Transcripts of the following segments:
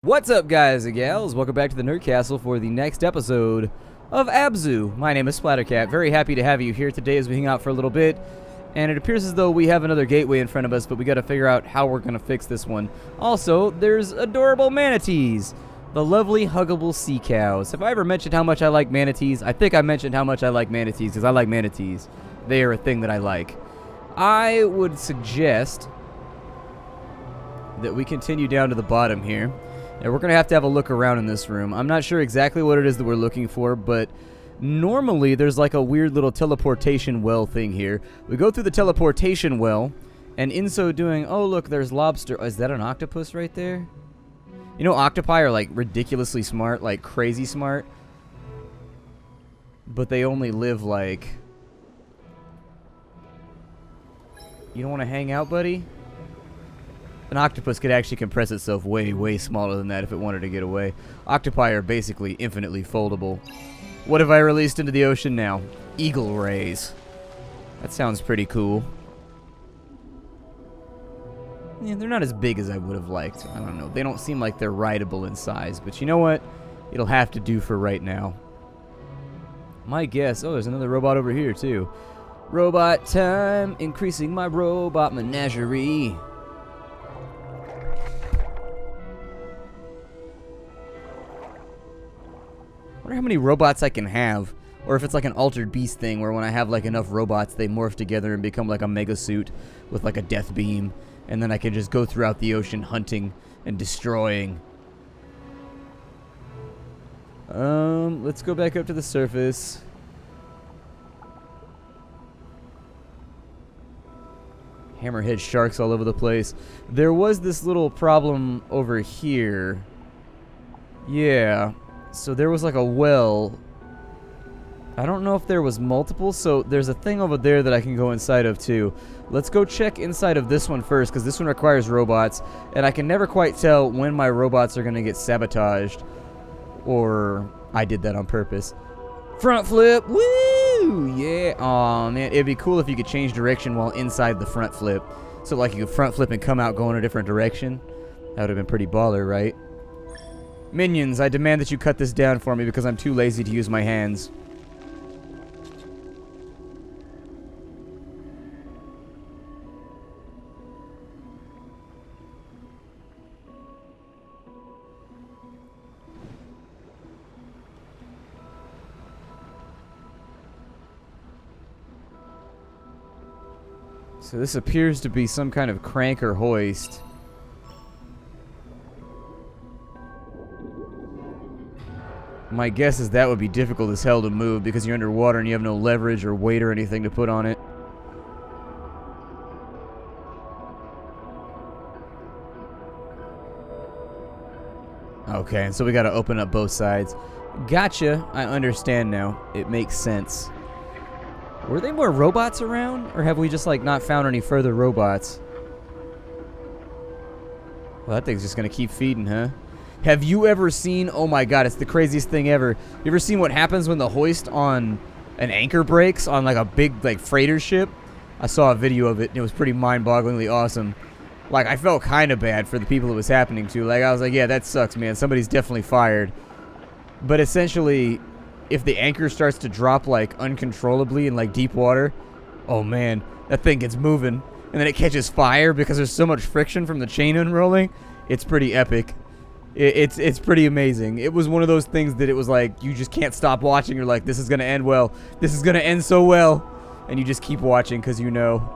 What's up, guys and gals? Welcome back to the Nerd Castle for the next episode of Abzu. My name is Splattercat. Very happy to have you here today as we hang out for a little bit. And it appears as though we have another gateway in front of us, but we got to figure out how we're going to fix this one. Also, there's adorable manatees. The lovely, huggable sea cows. Have I ever mentioned how much I like manatees? I think I mentioned how much I like manatees, because I like manatees. They are a thing that I like. I would suggest that we continue down to the bottom here. And we're going to have a look around in this room. I'm not sure exactly what it is that we're looking for, but normally there's like a weird little teleportation well thing here. We go through the teleportation well, and in so doing, oh look, there's lobster. Oh, is that an octopus right there? You know, octopi are like ridiculously smart, like crazy smart. But they only live like... You don't want to hang out, buddy? An octopus could actually compress itself way, way smaller than that if it wanted to get away. Octopi are basically infinitely foldable. What have I released into the ocean now? Eagle rays. That sounds pretty cool. Yeah, they're not as big as I would have liked. I don't know. They don't seem like they're rideable in size. But you know what? It'll have to do for right now. My guess... Oh, there's another robot over here, too. Robot time. Increasing my robot menagerie. I wonder how many robots I can have, or if it's like an altered beast thing where when I have like enough robots they morph together and become like a mega suit with like a death beam, and then I can just go throughout the ocean hunting and destroying. Let's go back up to the surface. Hammerhead sharks all over the place. There was this little problem over here. Yeah. So there was like a well. I don't know if there was multiple, so there's a thing over there that I can go inside of too. Let's go check inside of this one first, because this one requires robots, and I can never quite tell when my robots are going to get sabotaged, or I did that on purpose. Front flip, woo, yeah. Aw, man, it'd be cool if you could change direction while inside the front flip. So like you could front flip and come out going a different direction. That would have been pretty baller, right? Minions, I demand that you cut this down for me because I'm too lazy to use my hands. So this appears to be some kind of crank or hoist. My guess is that would be difficult as hell to move because you're underwater and you have no leverage or weight or anything to put on it. Okay, and so we gotta open up both sides. Gotcha. I understand now. It makes sense. Were there more robots around? Or have we just, like, not found any further robots? Well, that thing's just gonna keep feeding, huh? Have you ever seen, oh my god, it's the craziest thing ever. You ever seen what happens when the hoist on an anchor breaks on like a big like freighter ship? I saw a video of it and it was pretty mind-bogglingly awesome. Like, I felt kind of bad for the people it was happening to. Like, I was like, yeah, that sucks, man. Somebody's definitely fired. But essentially, if the anchor starts to drop like uncontrollably in like deep water, oh man, that thing gets moving. And then it catches fire because there's so much friction from the chain unrolling. It's pretty epic. It's pretty amazing. It was one of those things that it was like, you just can't stop watching. You're like, this is going to end well. This is going to end so well. And you just keep watching because you know.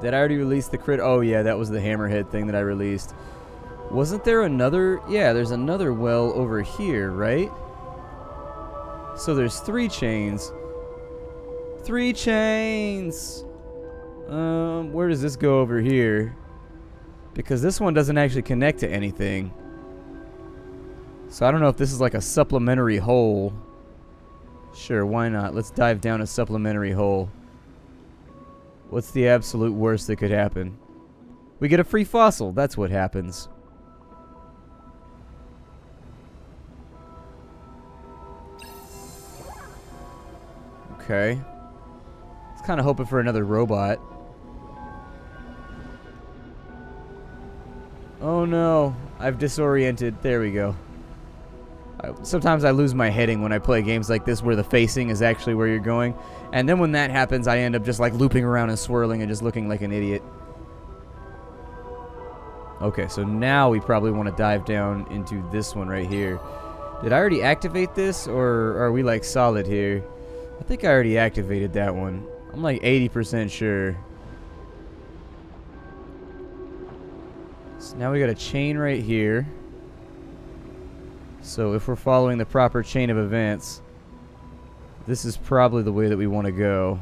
Did I already release the crit? Oh, yeah, that was the hammerhead thing that I released. Wasn't there another? Yeah, there's another well over here, right? So there's 3 chains. 3 chains. Where does this go over here? Because this one doesn't actually connect to anything. So I don't know if this is like a supplementary hole. Sure, why not? Let's dive down a supplementary hole. What's the absolute worst that could happen? We get a free fossil. That's what happens. Okay. I was kind of hoping for another robot. Oh no, I've disoriented. There we go. Sometimes I lose my heading when I play games like this where the facing is actually where you're going. And then when that happens, I end up just like looping around and swirling and just looking like an idiot. Okay, so now we probably want to dive down into this one right here. Did I already activate this, or are we like solid here? I think I already activated that one. I'm like 80% sure. So now we got a chain right here. So if we're following the proper chain of events, this is probably the way that we want to go.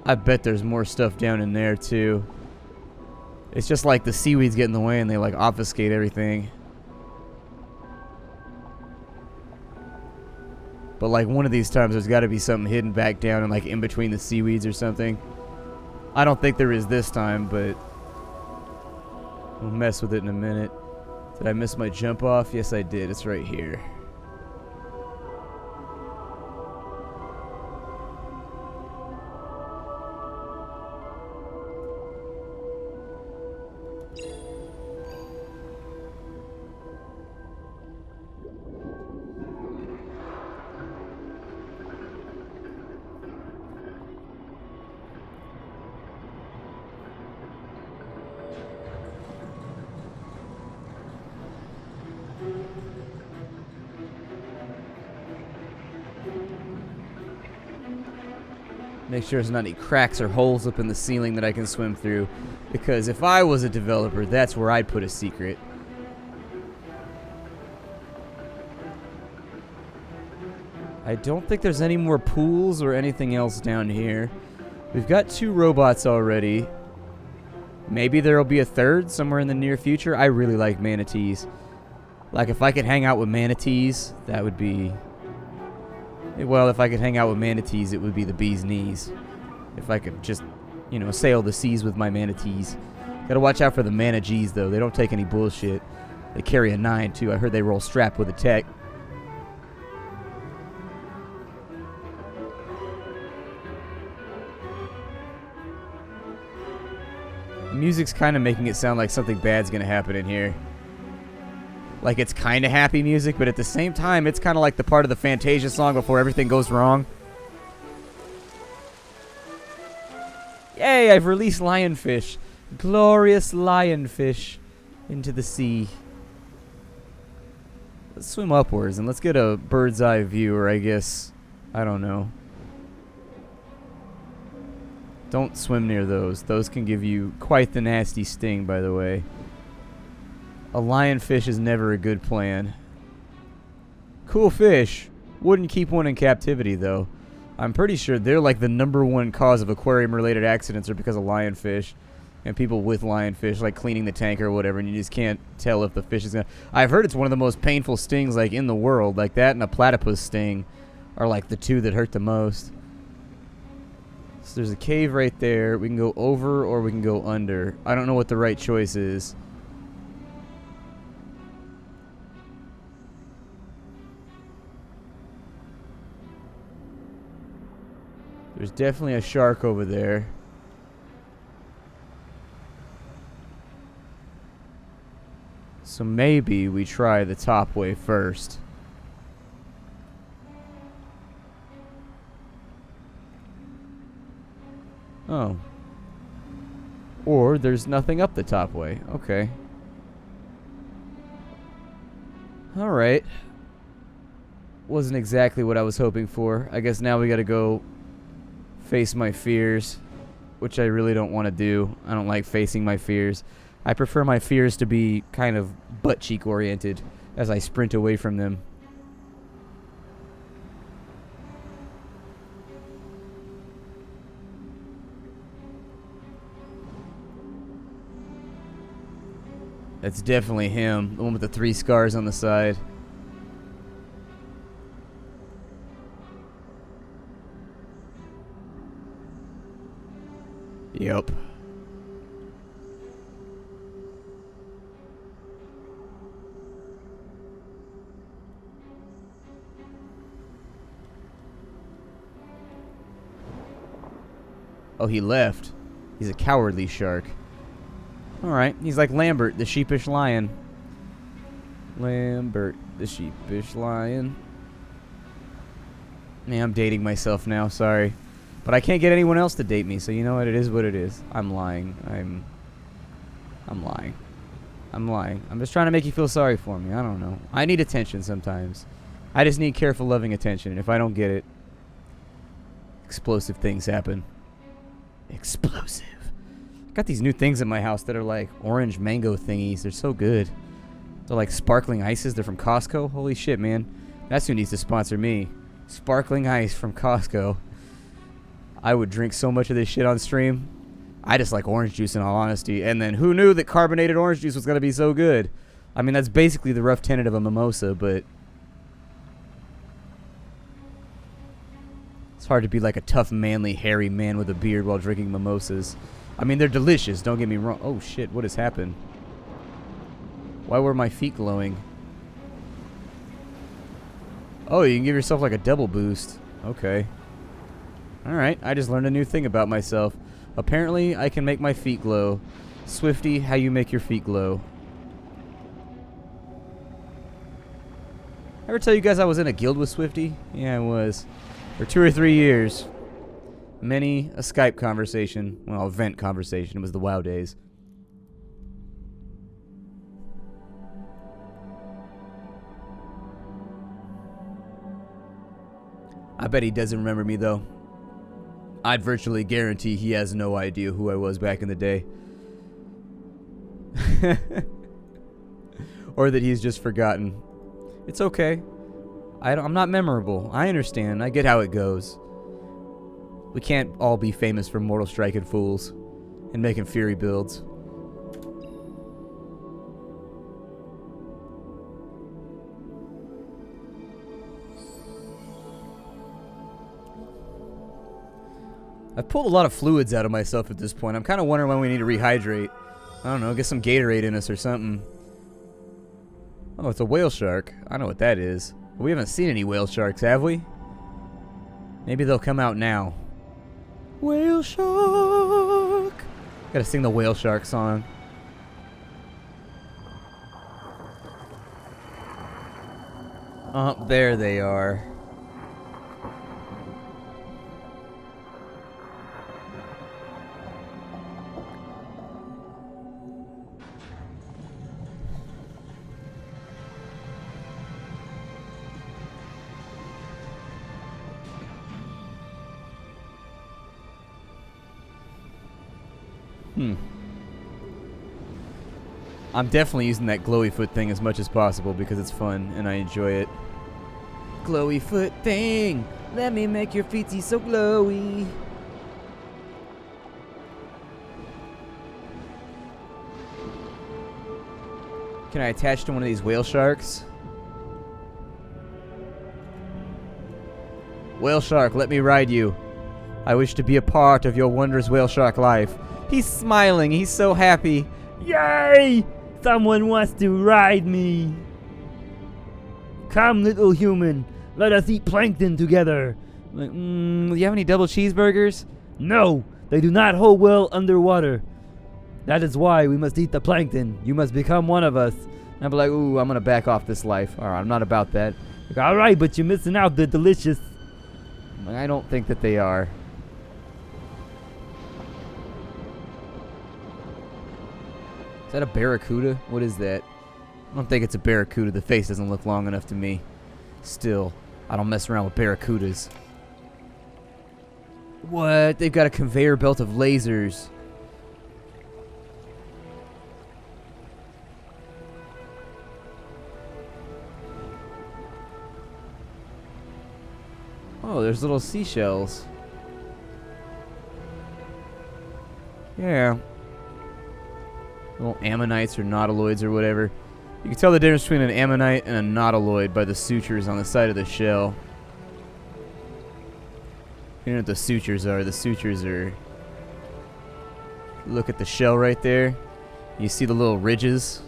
I bet there's more stuff down in there too. It's just like the seaweeds get in the way and they like obfuscate everything. But like one of these times there's got to be something hidden back down and like in between the seaweeds or something. I don't think there is this time, but we'll mess with it in a minute. Did I miss my jump off? Yes, I did. It's right here. Make sure there's not any cracks or holes up in the ceiling that I can swim through. Because if I was a developer, that's where I'd put a secret. I don't think there's any more pools or anything else down here. We've got 2 robots already. Maybe there'll be a third somewhere in the near future. I really like manatees. Like, if I could hang out with manatees, that would be... Well, if I could hang out with manatees, it would be the bee's knees. If I could just, you know, sail the seas with my manatees. Gotta watch out for the managees, though. They don't take any bullshit. They carry a 9, too. I heard they roll strapped with a tech. The music's kind of making it sound like something bad's gonna happen in here. Like, it's kind of happy music, but at the same time, it's kind of like the part of the Fantasia song before everything goes wrong. Yay, I've released lionfish. Glorious lionfish into the sea. Let's swim upwards, and let's get a bird's eye view, or I guess, I don't know. Don't swim near those. Those can give you quite the nasty sting, by the way. A lionfish is never a good plan. Cool fish. Wouldn't keep one in captivity, though. I'm pretty sure they're like the #1 cause of aquarium-related accidents are because of lionfish. And people with lionfish, like cleaning the tank or whatever, and you just can't tell if the fish is gonna... I've heard it's one of the most painful stings, like, in the world. Like, that and a platypus sting are, like, the 2 that hurt the most. So there's a cave right there. We can go over or we can go under. I don't know what the right choice is. There's definitely a shark over there. So maybe we try the top way first. Oh. Or there's nothing up the top way. Okay. Alright. Wasn't exactly what I was hoping for. I guess now we gotta go face my fears, which I really don't want to do. I don't like facing my fears. I prefer my fears to be kind of butt cheek oriented as I sprint away from them. That's definitely him, the one with the 3 scars on the side. Yep. Oh, he left. He's a cowardly shark. Alright, he's like Lambert, the sheepish lion. Lambert, the sheepish lion. Man, I'm dating myself now, sorry. But I can't get anyone else to date me, so you know what? It is what it is. I'm lying. I'm lying. I'm lying. I'm just trying to make you feel sorry for me. I don't know. I need attention sometimes. I just need careful, loving attention. And if I don't get it, explosive things happen. Explosive. Got these new things in my house that are like orange mango thingies. They're so good. They're like sparkling ices. They're from Costco. Holy shit, man. That's who needs to sponsor me. Sparkling ice from Costco. I would drink so much of this shit on stream. I just like orange juice in all honesty. And then who knew that carbonated orange juice was going to be so good? I mean, that's basically the rough tenet of a mimosa, but it's hard to be like a tough, manly, hairy man with a beard while drinking mimosas. I mean, they're delicious, don't get me wrong. Oh shit, what has happened? Why were my feet glowing? Oh, you can give yourself like a double boost. Okay. Alright, I just learned a new thing about myself. Apparently, I can make my feet glow. Swifty, how you make your feet glow. Ever tell you guys I was in a guild with Swifty? Yeah, I was. For 2 or 3 years. Many a Skype conversation. Well, a vent conversation. It was the WoW days. I bet he doesn't remember me, though. I'd virtually guarantee he has no idea who I was back in the day. Or that he's just forgotten. It's okay. I'm not memorable. I understand. I get how it goes. We can't all be famous for Mortal Striking fools and making Fury builds. I've pulled a lot of fluids out of myself at this point. I'm kind of wondering when we need to rehydrate. I don't know, get some Gatorade in us or something. Oh, it's a whale shark. I know what that is. We haven't seen any whale sharks, have we? Maybe they'll come out now. Whale shark! Gotta sing the whale shark song. Oh, there they are. I'm definitely using that glowy foot thing as much as possible because it's fun and I enjoy it. Glowy foot thing, let me make your feetsies so glowy. Can I attach to one of these whale sharks? Whale shark, let me ride you. I wish to be a part of your wondrous whale shark life. He's smiling, he's so happy. Yay! Someone wants to ride me. Come, little human, let us eat plankton together. Like, do you have any double cheeseburgers? No, they do not hold well underwater. That is why we must eat the plankton. You must become one of us. And I'd be like, ooh, I'm gonna back off this life. Alright, I'm not about that. Like, alright, but you're missing out. They're delicious. Like, I don't think that they are. Is that a barracuda? What is that? I don't think it's a barracuda. The face doesn't look long enough to me. Still, I don't mess around with barracudas. What? They've got a conveyor belt of lasers. Oh, there's little seashells. Yeah. Little ammonites or nautiloids or whatever. You can tell the difference between an ammonite and a nautiloid by the sutures on the side of the shell. You know what the sutures are? The sutures are... Look at the shell right there. You see the little ridges?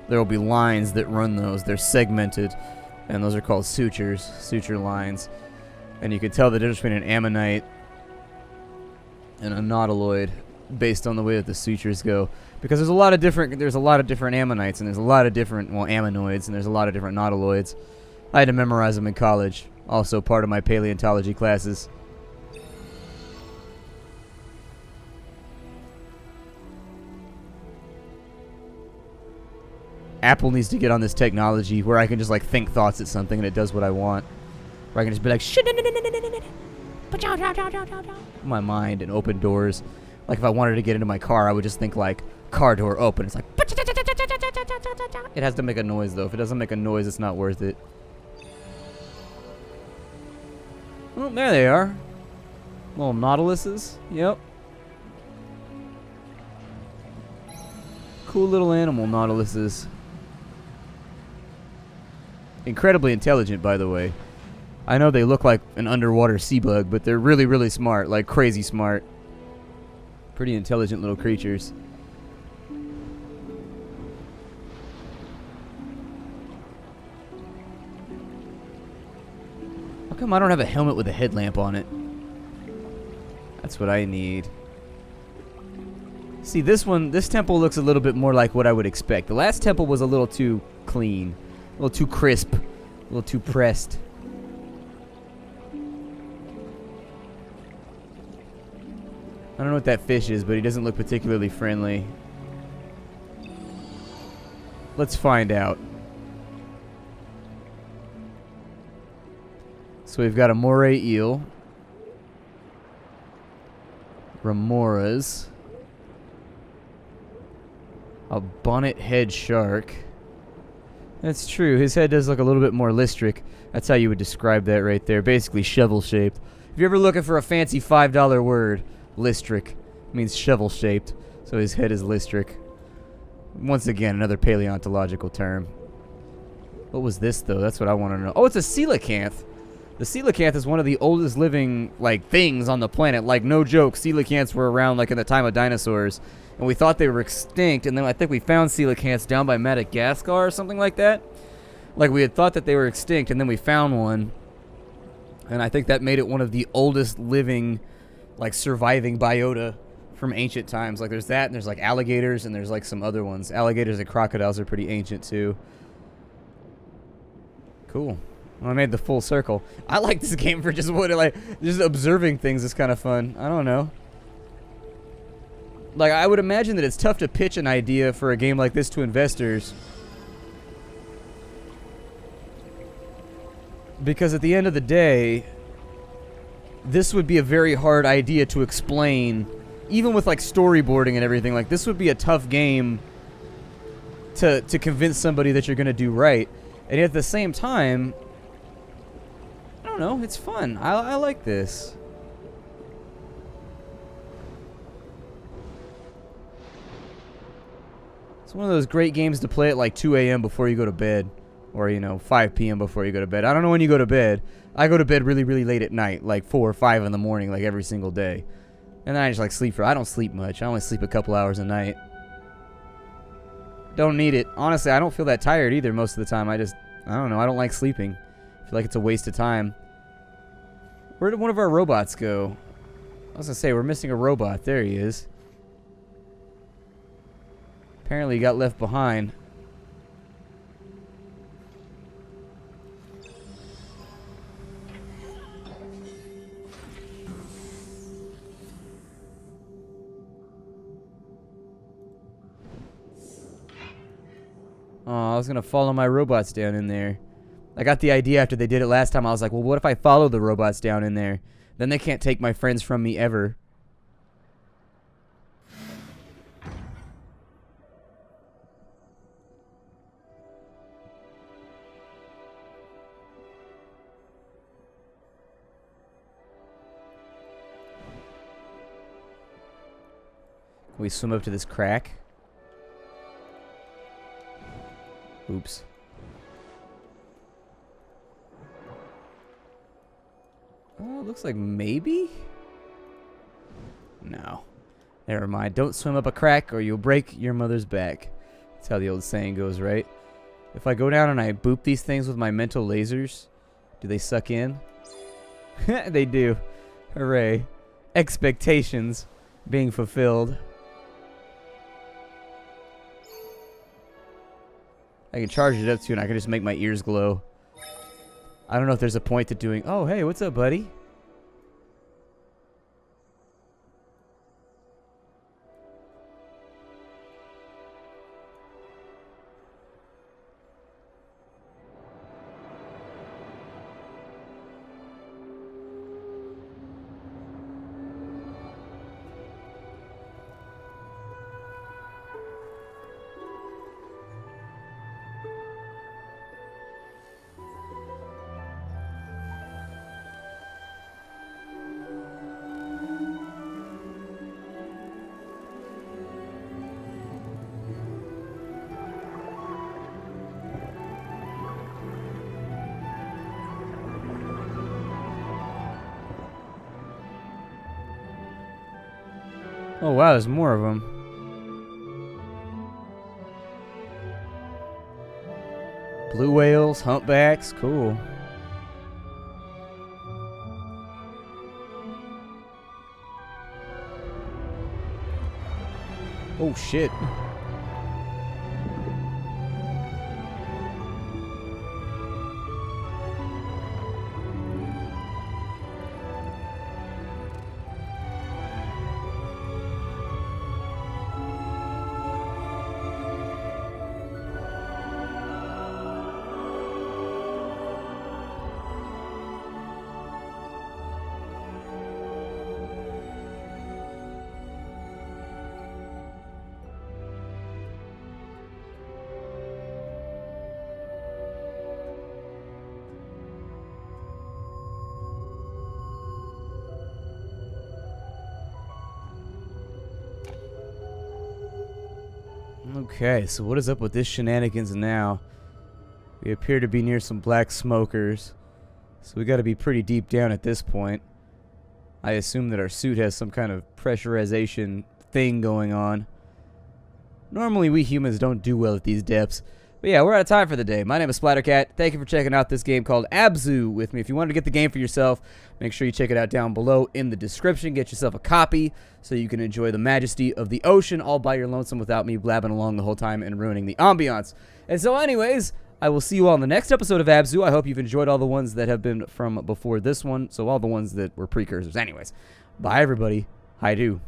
There will be lines that run those. They're segmented. And those are called sutures. Suture lines. And you can tell the difference between an ammonite and a nautiloid based on the way that the sutures go. Because there's a lot of different ammonites, and there's a lot of different, well, ammonoids, and there's a lot of different nautiloids. I had to memorize them in college. Also part of my paleontology classes. Apple needs to get on this technology where I can just like think thoughts at something and it does what I want. Where I can just be like, my mind and open doors. Like if I wanted to get into my car, I would just think like car door open. It's like it has to make a noise though. If it doesn't make a noise, it's not worth it. Well, there they are. Little nautiluses. Yep. Cool little animal nautiluses. Incredibly intelligent, by the way. I know they look like an underwater sea bug, but they're really, really smart. Like crazy smart. Pretty intelligent little creatures. How come I don't have a helmet with a headlamp on it? That's what I need. See, this temple looks a little bit more like what I would expect. The last temple was a little too clean. A little too crisp. A little too pressed. I don't know what that fish is, but he doesn't look particularly friendly. Let's find out. So we've got a moray eel. Remoras. A bonnet head shark. That's true. His head does look a little bit more listric. That's how you would describe that right there. Basically shovel-shaped. If you're ever looking for a fancy $5 word, listric means shovel-shaped. So his head is listric. Once again, another paleontological term. What was this, though? That's what I want to know. Oh, it's a coelacanth. The coelacanth is one of the oldest living, like, things on the planet. Like, no joke, coelacanths were around, like, in the time of dinosaurs. And we thought they were extinct, and then I think we found coelacanths down by Madagascar or something like that. Like, we had thought that they were extinct, and then we found one. And I think that made it one of the oldest living, like, surviving biota from ancient times. Like, there's that, and there's, like, alligators, and there's, like, some other ones. Alligators and crocodiles are pretty ancient, too. Cool. Well, I made the full circle. I like this game for just what, like, just observing things is kind of fun. I don't know. Like, I would imagine that it's tough to pitch an idea for a game like this to investors. Because at the end of the day, this would be a very hard idea to explain. Even with, like, storyboarding and everything. Like, this would be a tough game to convince somebody that you're going to do right. And yet at the same time, I don't know, it's fun. I like this. It's one of those great games to play at like 2 a.m. before you go to bed. Or, you know, 5 p.m. before you go to bed. I don't know when you go to bed. I go to bed really, really late at night. Like 4 or 5 in the morning, like every single day. And then I just like sleep for... I don't sleep much. I only sleep a couple hours a night. Don't need it. Honestly, I don't feel that tired either most of the time. I don't know. I don't like sleeping. I feel like it's a waste of time. Where did one of our robots go? I was going to say, we're missing a robot. There he is. Apparently he got left behind. Oh, I was going to follow my robots down in there. I got the idea after they did it last time. I was like, well, what if I follow the robots down in there? Then they can't take my friends from me ever. Can we swim up to this crack? Oops. Oh, it looks like maybe? No. Never mind. Don't swim up a crack or you'll break your mother's back. That's how the old saying goes, right? If I go down and I boop these things with my mental lasers, do they suck in? They do. Hooray. expectations being fulfilled. I can charge it up too, and I can just make my ears glow. I don't know if there's a point to doing... Oh, hey, what's up, buddy? Oh, wow, there's more of them. Blue whales, humpbacks, cool. Oh, shit. Okay, so what is up with this shenanigans now? We appear to be near some black smokers, so we gotta be pretty deep down at this point. I assume that our suit has some kind of pressurization thing going on. Normally we humans don't do well at these depths. But yeah, we're out of time for the day. My name is Splattercat. Thank you for checking out this game called Abzu with me. If you wanted to get the game for yourself, make sure you check it out down below in the description. Get yourself a copy so you can enjoy the majesty of the ocean all by your lonesome without me blabbing along the whole time and ruining the ambiance. And so anyways, I will see you all in the next episode of Abzu. I hope you've enjoyed all the ones that have been from before this one. So all the ones that were precursors. Anyways, bye everybody. Hi do.